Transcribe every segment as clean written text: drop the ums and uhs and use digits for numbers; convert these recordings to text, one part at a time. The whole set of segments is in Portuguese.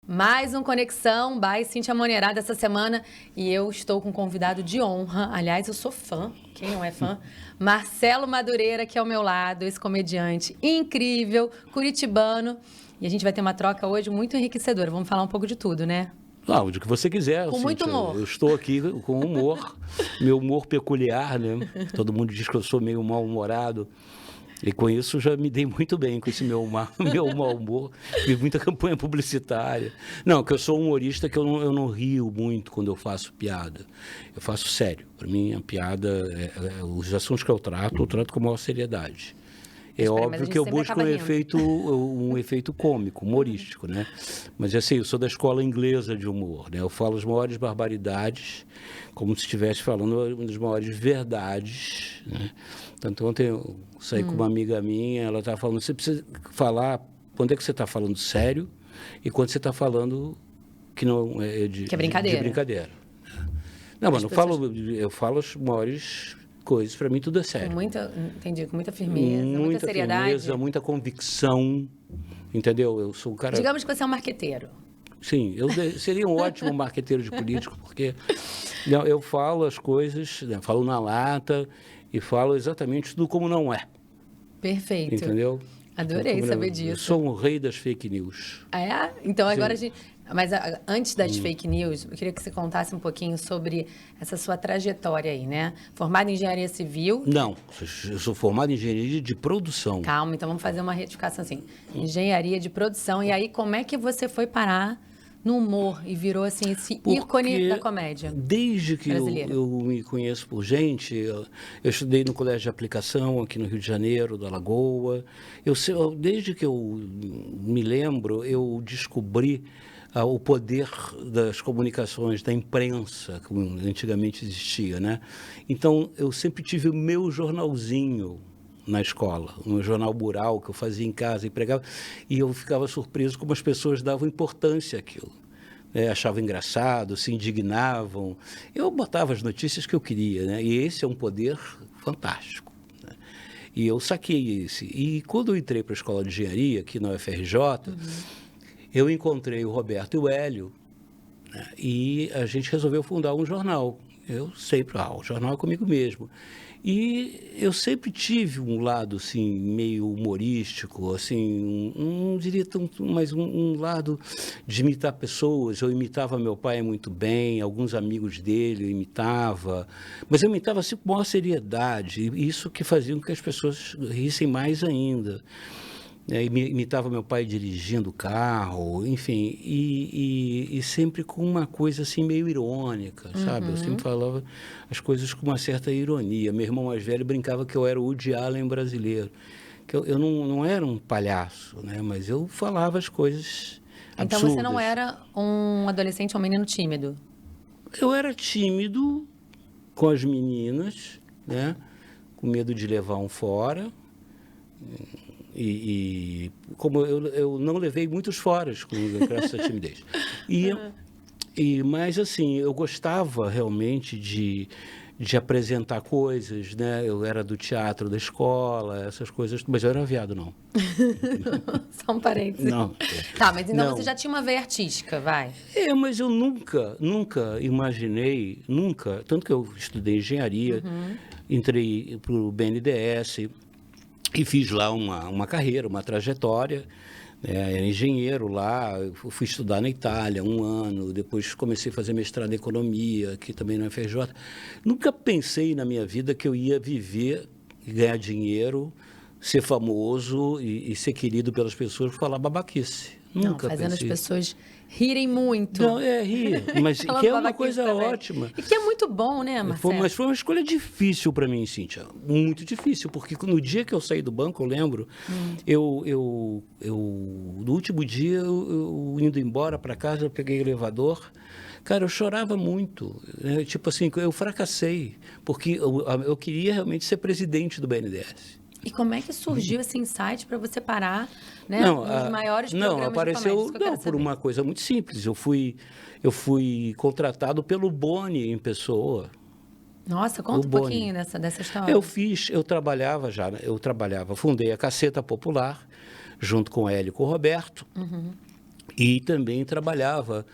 Mais um Conexão by Cíntia Monerada essa semana e eu estou com um convidado de honra. Aliás, eu sou fã, quem não é fã? Marcelo Madureira, que é ao meu lado, esse comediante incrível, curitibano. E a gente vai ter uma troca hoje muito enriquecedora. Vamos falar um pouco de tudo, né? Não, de que você quiser. Com muito humor. Eu estou aqui com humor, meu humor peculiar, né? Todo mundo diz que eu sou meio mal-humorado. E com isso já me dei muito bem com esse meu mau humor. Fiz muita campanha publicitária. Não, que eu sou humorista, que eu não rio muito quando eu faço piada. Eu faço sério. Para mim, a piada, os assuntos que eu trato com a maior seriedade. É óbvio que eu busco um efeito cômico, humorístico, né? Mas assim, eu sou da escola inglesa de humor, né? Eu falo as maiores barbaridades, como se estivesse falando uma das maiores verdades, né? Tanto ontem eu saí com uma amiga minha, ela estava falando, você precisa falar quando é que você está falando sério e quando você está falando que não é de brincadeira. Não, mas eu falo as maiores coisas, para mim tudo é sério. Com muita firmeza, muita seriedade. Firmeza, muita convicção, entendeu? Eu sou um cara... Digamos que você é um marqueteiro. Sim, eu seria um ótimo marqueteiro de político, porque eu falo as coisas, né, falo na lata e falo exatamente tudo como não é. Perfeito. Entendeu? Adorei saber disso. Eu sou um rei das fake news. Ah, é? Então agora a gente... Mas antes das fake news, eu queria que você contasse um pouquinho sobre essa sua trajetória aí, né? Formado em engenharia civil. Não, eu sou formado em engenharia de produção. Calma, então vamos fazer uma retificação assim. Engenharia de produção. E aí, como é que você foi parar no humor e virou assim esse ícone da comédia desde que eu me conheço por gente, eu estudei no colégio de aplicação aqui no Rio de Janeiro, da Lagoa. Desde que eu me lembro, eu descobri o poder das comunicações, da imprensa, como antigamente existia, né? Então, eu sempre tive o meu jornalzinho na escola, um jornal mural que eu fazia em casa e pregava, e eu ficava surpreso como as pessoas davam importância àquilo. Achavam engraçado, se indignavam. Eu botava as notícias que eu queria, né? E esse é um poder fantástico. Né? E eu saquei esse. E quando eu entrei para a escola de engenharia, aqui na UFRJ, eu encontrei o Roberto e o Hélio, né? E a gente resolveu fundar um jornal. Eu sempre, o jornal é comigo mesmo. E eu sempre tive um lado, assim, meio humorístico, assim, não diria tanto, mas um lado de imitar pessoas. Eu imitava meu pai muito bem, alguns amigos dele eu imitava, mas eu imitava, assim, com maior seriedade, e isso que fazia com que as pessoas rissem mais ainda. Imitava meu pai dirigindo o carro, enfim, e sempre com uma coisa assim meio irônica, sabe? Eu sempre falava as coisas com uma certa ironia. Meu irmão mais velho brincava que eu era o Woody Allen brasileiro, que eu não era um palhaço, né? Mas eu falava as coisas absurdas. Então você não era um adolescente, um menino tímido? Eu era tímido com as meninas, né? Com medo de levar um fora. E como eu não levei muitos foras com essa timidez. Mas, assim, eu gostava realmente de apresentar coisas, né? Eu era do teatro da escola, essas coisas, mas eu era viado, não. Só um parênteses. Não. Tá, mas então você já tinha uma veia artística, vai. Mas eu nunca imaginei, tanto que eu estudei engenharia, entrei para o BNDES, e fiz lá uma carreira, uma trajetória, era engenheiro lá, eu fui estudar na Itália 1 ano, depois comecei a fazer mestrado em economia, aqui também na UFRJ. Nunca pensei na minha vida que eu ia viver e ganhar dinheiro, ser famoso e ser querido pelas pessoas por falar babaquice. Nunca fazendo pensei. As pessoas rirem muito. Não, rir, mas que é uma coisa também. ótima. E que é muito bom, né, Marcelo? Mas foi uma escolha difícil para mim, Cíntia. Muito difícil, porque no dia que eu saí do banco, eu lembro, no último dia, eu indo embora para casa, eu peguei o elevador. Cara, eu chorava muito. Né? Tipo assim, eu fracassei, porque eu queria realmente ser presidente do BNDES. E como é que surgiu esse insight para você parar, né, nos maiores programas apareceu, de comédia? por uma coisa muito simples. Eu fui contratado pelo Boni em pessoa. Nossa, conta um pouquinho dessa história. Eu trabalhava, fundei a Caceta Popular, junto com o Hélio e com o Roberto. E também trabalhava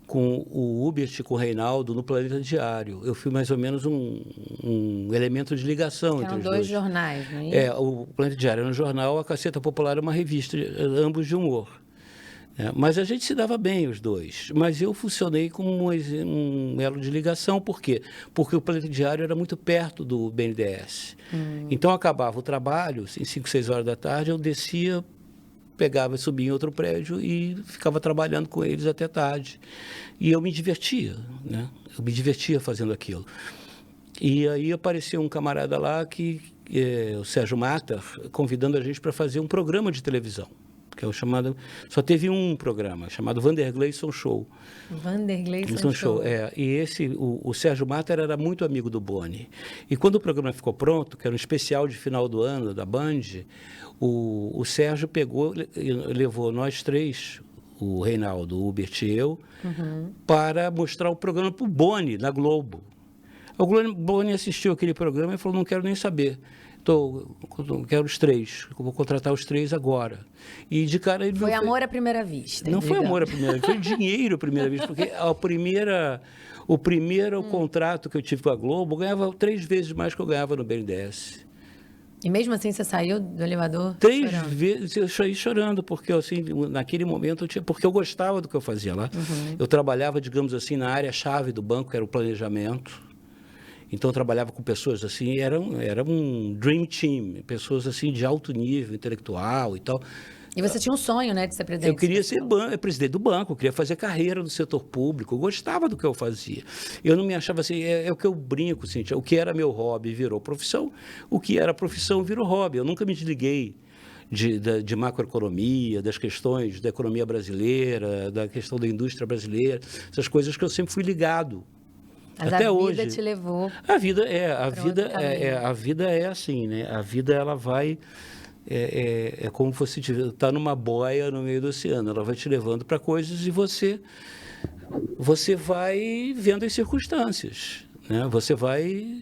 com o Hubert e com o Reinaldo no Planeta Diário. Eu fui mais ou menos um elemento de ligação entre os dois. Eram dois jornais, não é? O Planeta Diário era um jornal, a Caceta Popular era uma revista, ambos de humor. Mas a gente se dava bem, os dois. Mas eu funcionei como um elo de ligação. Por quê? Porque o Planeta Diário era muito perto do BNDES. Então, acabava o trabalho, em 5, 6 horas da tarde, eu descia, pegava e subia em outro prédio e ficava trabalhando com eles até tarde. E eu me divertia, né? Eu me divertia fazendo aquilo. E aí apareceu um camarada lá, o Sérgio Mata, convidando a gente para fazer um programa de televisão. Que é o chamado... Só teve um programa, chamado Vandergleison Show. Vandergleison Show. E o Sérgio Mata era muito amigo do Boni. E quando o programa ficou pronto, que era um especial de final do ano da Band, o Sérgio pegou e levou nós três, o Reinaldo, o Hubert e eu, para mostrar o programa para o Boni, na Globo. O Boni assistiu aquele programa e falou, não quero nem saber. Quero os três, vou contratar os três agora. E de cara ele foi amor à primeira vista. Não foi amor à primeira vista, foi dinheiro à primeira vista, porque o primeiro contrato que eu tive com a Globo, eu ganhava 3 vezes mais que eu ganhava no BNDES. E mesmo assim você saiu do elevador 3 vezes eu saí chorando, porque assim, naquele momento porque eu gostava do que eu fazia lá. Eu trabalhava, digamos assim, na área-chave do banco, que era o planejamento. Então, eu trabalhava com pessoas assim, era um dream team, pessoas assim de alto nível intelectual e tal. E você tinha um sonho, né, de ser presidente? Eu queria ser presidente do banco, eu queria fazer carreira no setor público, eu gostava do que eu fazia. Eu não me achava assim, é o que eu brinco, Cíntia, o que era meu hobby virou profissão, o que era profissão virou hobby. Eu nunca me desliguei de macroeconomia, das questões da economia brasileira, da questão da indústria brasileira, essas coisas que eu sempre fui ligado. Mas até a vida hoje te levou. A vida é assim, né? A vida ela vai como você está numa boia no meio do oceano, ela vai te levando para coisas e você vai vendo as circunstâncias, né? Você vai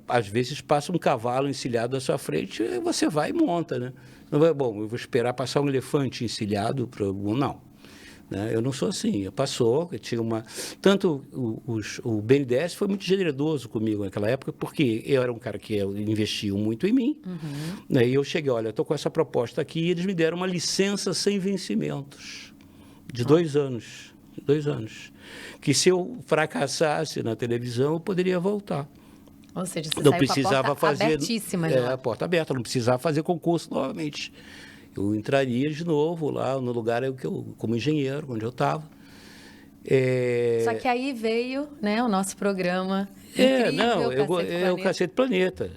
às vezes passa um cavalo encilhado à sua frente e você vai e monta, né? Não vai, bom, eu vou esperar passar um elefante encilhado para não. Né? Eu não sou assim, eu tinha uma... Tanto o BNDES foi muito generoso comigo naquela época, porque eu era um cara que investia muito em mim, né? E eu cheguei, olha, eu estou com essa proposta aqui, e eles me deram uma licença sem vencimentos, de 2 anos, que se eu fracassasse na televisão, eu poderia voltar. Ou seja, você não saiu precisava com a porta fazer abertíssima. A porta aberta, não precisava fazer concurso novamente. Eu entraria de novo lá no lugar como engenheiro, onde eu estava. Só que aí veio, né, o nosso programa incrível, o Cacete Planeta.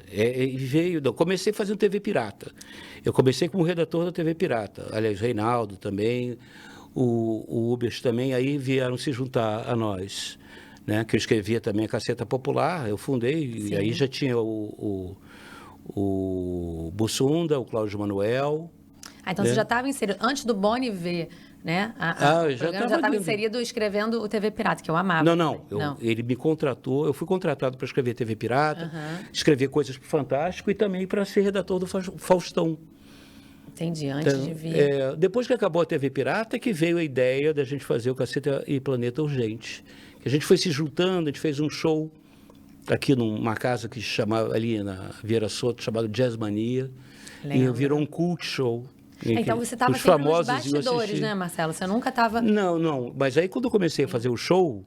Eu comecei fazendo TV Pirata. Eu comecei como redator da TV Pirata. Aliás, o Reinaldo também, o Hubert também, aí vieram se juntar a nós. Né, que eu escrevia também a Caceta Popular, eu fundei, e aí já tinha o Bussunda, o Cláudio Manuel. Então você já estava inserido, antes do Boni ver, né? O programa já estava inserido escrevendo o TV Pirata, que eu amava. Não. Ele me contratou, eu fui contratado para escrever TV Pirata, escrever coisas para o Fantástico e também para ser redator do Faustão. Entendi, antes de vir. Depois que acabou a TV Pirata, que veio a ideia da gente fazer o Caceta e Planeta Urgente. A gente foi se juntando, a gente fez um show aqui numa casa que se chamava, ali na Vieira Soto, chamado Jazz Mania. E virou um cult show. Então você estava sempre nos bastidores, né, Marcelo? Você nunca estava... Não. Mas aí quando eu comecei a fazer o show,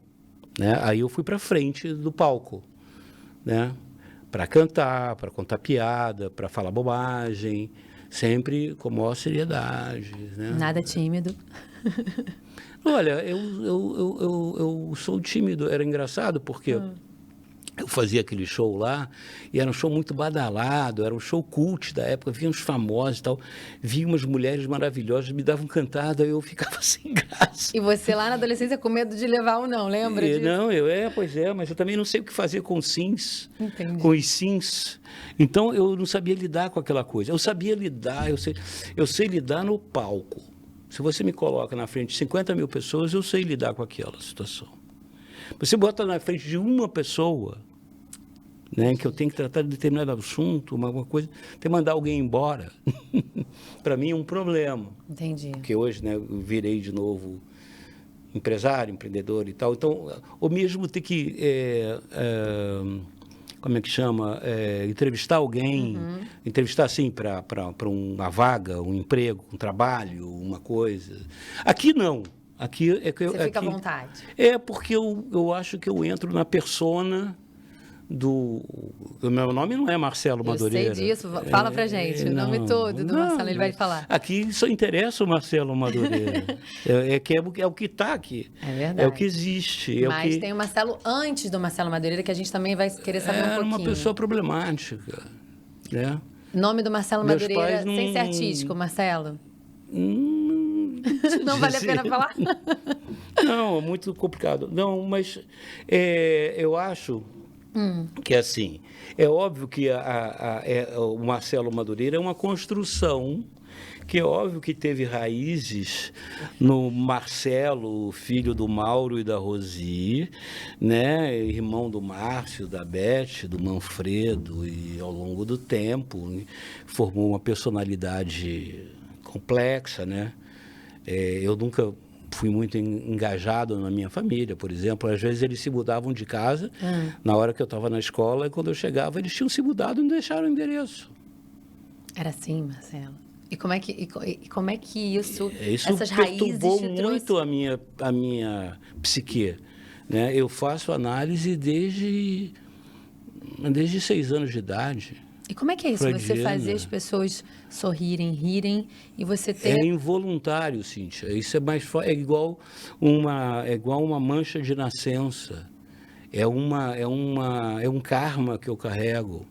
né, aí eu fui para frente do palco, né? Para cantar, para contar piada, para falar bobagem, sempre com maior seriedade. Né? Nada tímido. Olha, eu sou tímido. Era engraçado porque eu fazia aquele show lá e era um show muito badalado, era um show cult da época, vinham uns famosos e tal, vinham umas mulheres maravilhosas, me davam cantada, eu ficava sem graça. E você lá na adolescência com medo de levar ou não, lembra disso? Não, pois é, mas eu também não sei o que fazer com os sims, Entendi. Com os sims. Então eu não sabia lidar com aquela coisa. Eu sabia lidar, eu sei lidar no palco. Se você me coloca na frente de 50 mil pessoas, eu sei lidar com aquela situação. Você bota na frente de uma pessoa, né? Que eu tenho que tratar de determinado assunto, uma coisa, até mandar alguém embora, para mim é um problema. Entendi. Porque hoje, né, eu virei de novo empresário, empreendedor e tal. Então, ou mesmo ter que, como é que chama? Entrevistar alguém, entrevistar assim para uma vaga, um emprego, um trabalho, uma coisa. Aqui não. Aqui é que Você fica à vontade. É porque eu acho que eu entro na persona do... O meu nome não é Marcelo Madureira. Eu sei disso. Fala pra gente o nome todo do Marcelo, ele vai falar. Aqui só interessa o Marcelo Madureira. é o que está aqui. É verdade. É o que existe. Mas tem o Marcelo antes do Marcelo Madureira, que a gente também vai querer saber um pouquinho. Era uma pessoa problemática. Né? Nome do Marcelo Meus Madureira, pais não... sem ser artístico, Marcelo? Não vale a pena falar? Não, é muito complicado. Não, mas eu acho que, assim, é óbvio que o Marcelo Madureira é uma construção que é óbvio que teve raízes no Marcelo, filho do Mauro e da Rosi, né? Irmão do Márcio, da Beth, do Manfredo, e ao longo do tempo formou uma personalidade complexa, né? Eu nunca fui muito engajado na minha família, por exemplo. Às vezes eles se mudavam de casa na hora que eu estava na escola, e quando eu chegava eles tinham se mudado e não deixaram o endereço. Era assim, Marcelo? E como é que isso essas raízes perturbou muito a minha psique, né? Eu faço análise desde 6 anos de idade. E como é que é isso? Você fazer as pessoas sorrirem, rirem, e você ter... É involuntário, Cíntia. Isso é igual uma mancha de nascença. É um karma que eu carrego.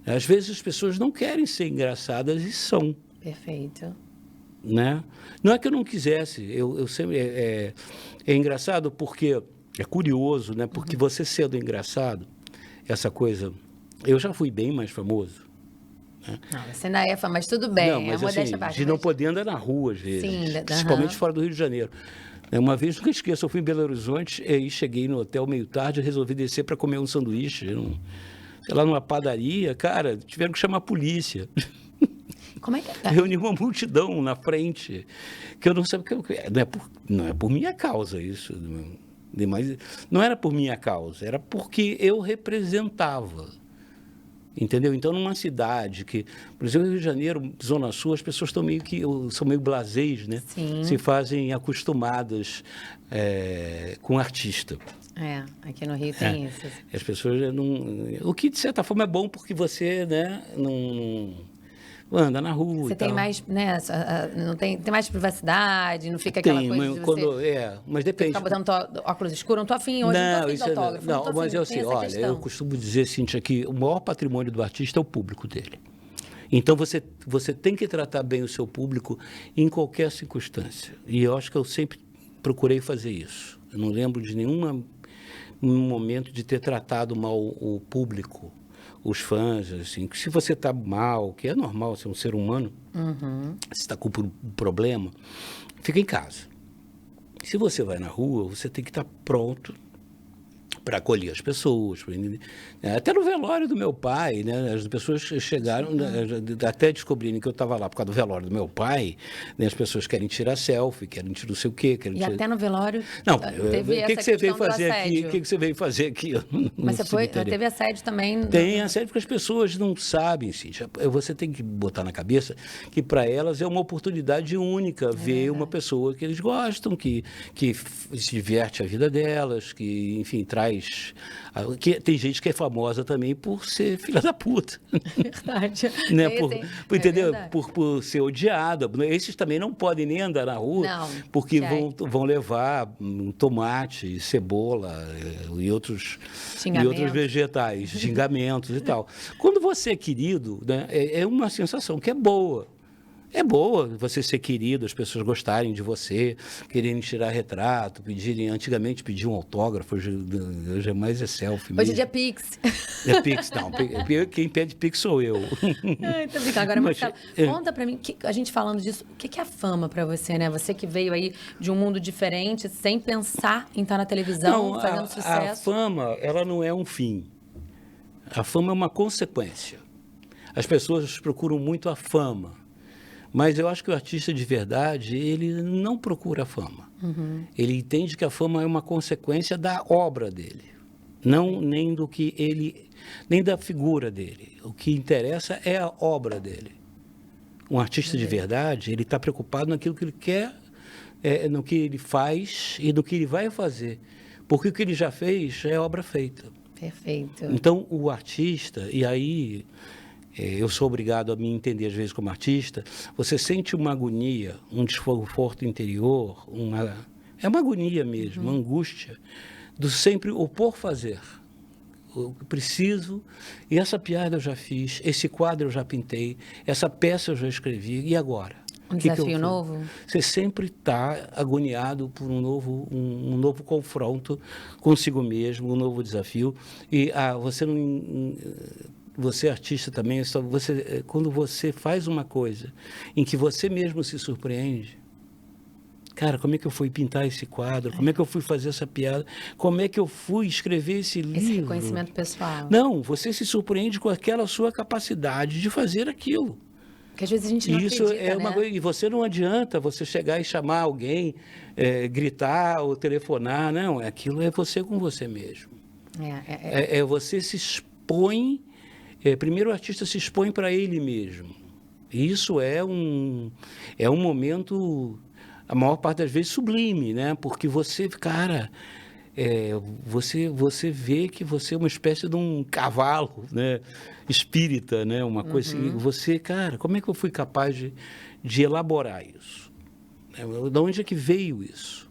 Às vezes as pessoas não querem ser engraçadas e são. Perfeito. Né? Não é que eu não quisesse. Eu sempre é engraçado porque é curioso, né? Porque você sendo engraçado, essa coisa... Eu já fui bem mais famoso. Né? Não, você ainda é famoso, mas tudo bem. Não, mas assim, de não poder andar na rua, às vezes. Sim, principalmente fora do Rio de Janeiro. Uma vez, nunca esqueço, eu fui em Belo Horizonte e cheguei no hotel meio tarde e resolvi descer para comer um sanduíche. Lá numa padaria, cara, tiveram que chamar a polícia. Como é que é? Reuni uma multidão na frente, que eu não sabia o que não é por minha causa isso. Não era por minha causa, era porque eu representava. Entendeu? Então, numa cidade que, por exemplo, Rio de Janeiro, Zona Sul, as pessoas são meio blasés, né? Sim. Se fazem acostumadas com artista. Aqui no Rio tem isso. As pessoas não... O que, de certa forma, é bom porque você, né, não anda na rua. Você e tem tal. mais, né? Não tem mais privacidade, não fica aquela coisa de você... mas depende. Ficar botando óculos escuros, não tô afim hoje, não tô afim de autógrafo. Não, mas assim, olha, eu costumo dizer, Cíntia, que o maior patrimônio do artista é o público dele. Então, você tem que tratar bem o seu público em qualquer circunstância. E eu acho que eu sempre procurei fazer isso. Eu não lembro de nenhum momento de ter tratado mal o público, os fãs, assim. Se você está mal, que é normal, você é um ser humano, se está com um problema, fica em casa. Se você vai na rua, você tem que estar pronto para acolher as pessoas. Até no velório do meu pai, né, as pessoas chegaram, até descobrirem que eu estava lá por causa do velório do meu pai, né, as pessoas querem tirar selfie, querem tirar não sei o quê. Até no velório não, teve o que você veio fazer aqui? O que você veio fazer aqui? Mas teve assédio também? Tem assédio porque as pessoas não sabem, Cíntia. Você tem que botar na cabeça que para elas é uma oportunidade única ver uma pessoa que eles gostam, que se diverte a vida delas, que, enfim, traz... Que tem gente que é famosa também por ser filha da puta. Verdade. Né? Entendeu? Por ser odiada. Esses também não podem nem andar na rua, porque vão levar tomate, cebola e outros vegetais, xingamentos e tal. Quando você é querido, né, é uma sensação que é boa. É boa você ser querido, as pessoas gostarem de você, quererem tirar retrato, antigamente pediam autógrafo, hoje é mais selfie mesmo. Hoje é dia Pix. É Pix, não. Quem pede Pix sou eu. Tô brincando. Agora, Marcelo, conta pra mim, a gente falando disso, o que é a fama pra você, né? Você que veio aí de um mundo diferente, sem pensar em estar na televisão, fazendo sucesso. A fama, ela não é um fim. A fama é uma consequência. As pessoas procuram muito a fama, mas eu acho que o artista de verdade, ele não procura a fama. Ele entende que a fama é uma consequência da obra dele, nem do que ele, nem da figura dele. O que interessa é a obra dele. Um artista de verdade, ele está preocupado naquilo que ele quer, no que ele faz e no que ele vai fazer. Porque o que ele já fez é obra feita. Perfeito. Então, o artista, e aí eu sou obrigado a me entender às vezes como artista, você sente uma agonia, um desconforto interior, é uma agonia mesmo, uma angústia, do sempre o por fazer. Eu preciso, e essa piada eu já fiz, esse quadro eu já pintei, essa peça eu já escrevi, e agora? Um desafio novo? Você sempre está agoniado por um novo confronto consigo mesmo, um novo desafio. E você artista também, quando você faz uma coisa em que você mesmo se surpreende, cara, como é que eu fui pintar esse quadro? Como é que eu fui fazer essa piada? Como é que eu fui escrever esse livro? Esse reconhecimento pessoal. Não, você se surpreende com aquela sua capacidade de fazer aquilo. Porque às vezes a gente não acredita, é uma coisa, e você não adianta você chegar e chamar alguém, gritar ou telefonar, não, aquilo é você com você mesmo. Você se expõe, primeiro o artista se expõe para ele mesmo. E isso é um momento, a maior parte das vezes, sublime, né? Porque você, cara, você vê que você é uma espécie de um cavalo, né? Espírita, né? Uma coisa assim. Você, cara, como é que eu fui capaz de elaborar isso? De onde é que veio isso?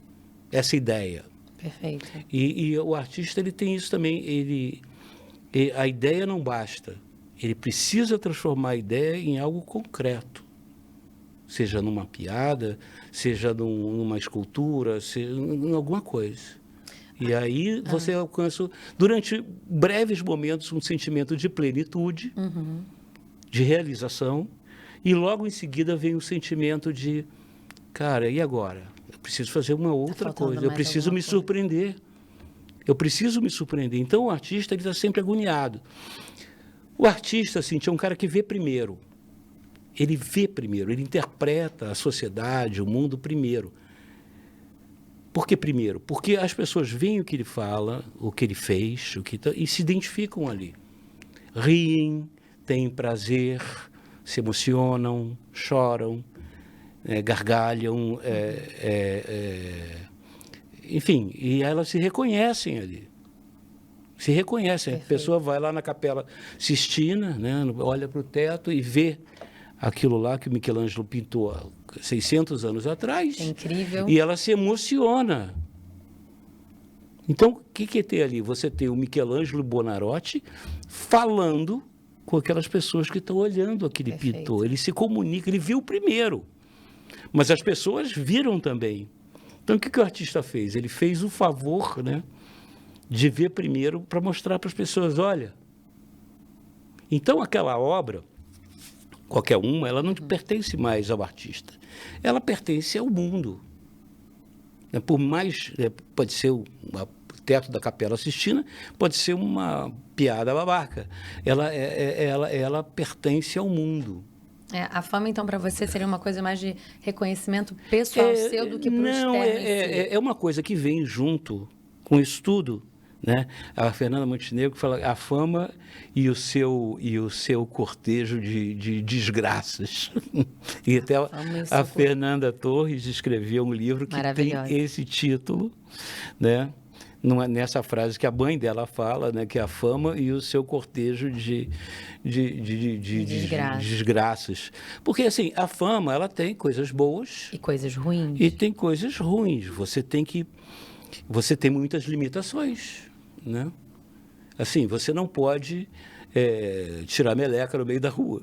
Essa ideia. Perfeito. E o artista, ele tem isso também. A ideia não basta. Ele precisa transformar a ideia em algo concreto. Seja numa piada, seja numa escultura, seja em alguma coisa. E aí você alcança, durante breves momentos, um sentimento de plenitude, de realização, e logo em seguida vem o sentimento de, cara, e agora? Eu preciso fazer uma outra coisa, eu preciso me surpreender. Eu preciso me surpreender. Então, o artista está sempre agoniado. O artista, assim, é um cara que vê primeiro. Ele vê primeiro, ele interpreta a sociedade, o mundo primeiro. Por que primeiro? Porque as pessoas veem o que ele fala, o que ele fez, e se identificam ali. Riem, têm prazer, se emocionam, choram, gargalham, enfim, e elas se reconhecem ali. Se reconhecem. Perfeito. A pessoa vai lá na Capela Sistina, né, olha para o teto e vê aquilo lá que o Michelangelo pintou há 600 anos atrás. É incrível. E ela se emociona. Então, o que é ter ali? Você tem o Michelangelo Buonarroti falando com aquelas pessoas que estão olhando aquele pintor. Ele se comunica, ele viu primeiro. Mas as pessoas viram também. Então, o que o artista fez? Ele fez o favor, né, de ver primeiro para mostrar para as pessoas, olha. Então, aquela obra, qualquer uma, ela não pertence mais ao artista. Ela pertence ao mundo. Por mais, pode ser o teto da Capela Sistina, pode ser uma piada babaca. Ela pertence ao mundo. A fama, então, para você seria uma coisa mais de reconhecimento pessoal seu do que para o externo? Não, é uma coisa que vem junto com isso tudo. Né? A Fernanda Montenegro fala a fama e o seu cortejo de desgraças. E até a Fernanda Torres escreveu um livro que tem esse título, né? Nessa frase que a mãe dela fala, né? Que é a fama e o seu cortejo de desgraças. Porque, assim, a fama, ela tem coisas boas. E coisas ruins. E tem coisas ruins. Você tem muitas limitações. Né? Assim, você não pode tirar meleca no meio da rua.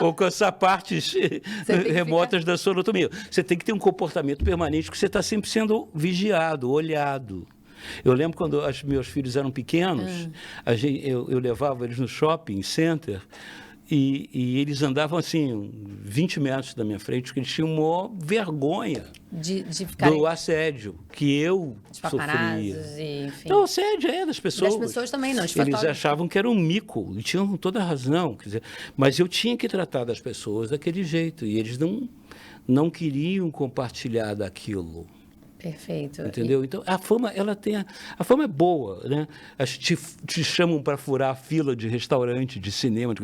Ou coçar partes remotas da sua anatomia. Você tem que ter um comportamento permanente, porque você está sempre sendo vigiado, olhado. Eu lembro quando meus filhos eram pequenos, eu levava eles no shopping center E eles andavam assim, 20 metros da minha frente, porque eles tinham maior vergonha de ficar do assédio que eu sofria. Enfim. Então, o assédio das pessoas. Das pessoas também, não. Eles achavam que era um mico, e tinham toda a razão. Quer dizer, mas eu tinha que tratar das pessoas daquele jeito, e eles não queriam compartilhar daquilo. Perfeito. Entendeu? Então, a fama, a fama é boa, né? Te chamam para furar a fila de restaurante, de cinema,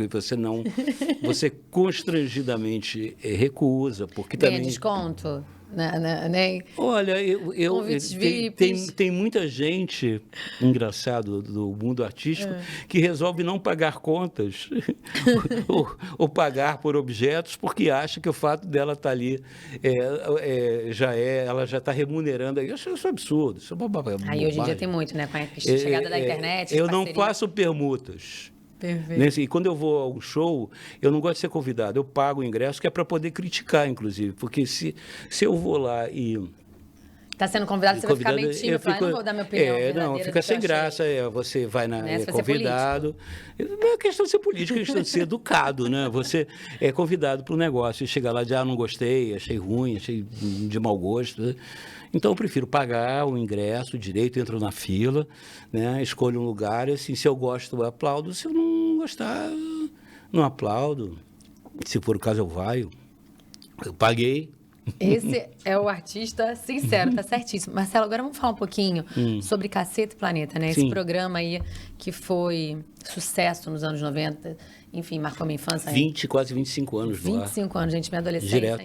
você constrangidamente recusa, porque Ganha também... desconto? Né? Olha, Convites VIPs. tem muita gente, engraçado, do mundo artístico, que resolve não pagar contas ou pagar por objetos porque acha que o fato dela estar ali ela já está remunerando. Eu acho isso absurdo. Isso é bobagem. Aí hoje em dia tem muito, né? Com a chegada da internet. Eu não faço permutas. Perfeito. E quando eu vou a um show, eu não gosto de ser convidado. Eu pago o ingresso, que é para poder criticar, inclusive. Porque se eu vou lá e... Está sendo convidado, você vai ficar meio tímido, não vou dar minha opinião. Fica sem graça. Você vai convidado. Não é questão de ser político, é questão de ser educado, né? Você é convidado para um negócio e chega lá e diz, não gostei, achei ruim, achei de mau gosto, né? Então, eu prefiro pagar o ingresso direito, entro na fila, né? Escolho um lugar, e assim, se eu gosto, eu aplaudo. Se eu não gostar, não aplaudo. Se for o caso, eu paguei. Esse é o artista sincero, tá certíssimo. Marcelo, agora vamos falar um pouquinho sobre Caceta e Planeta, né? Esse programa aí que foi sucesso nos anos 90, enfim, marcou minha infância. quase 25 anos. 25 anos, gente, minha adolescência. Direto.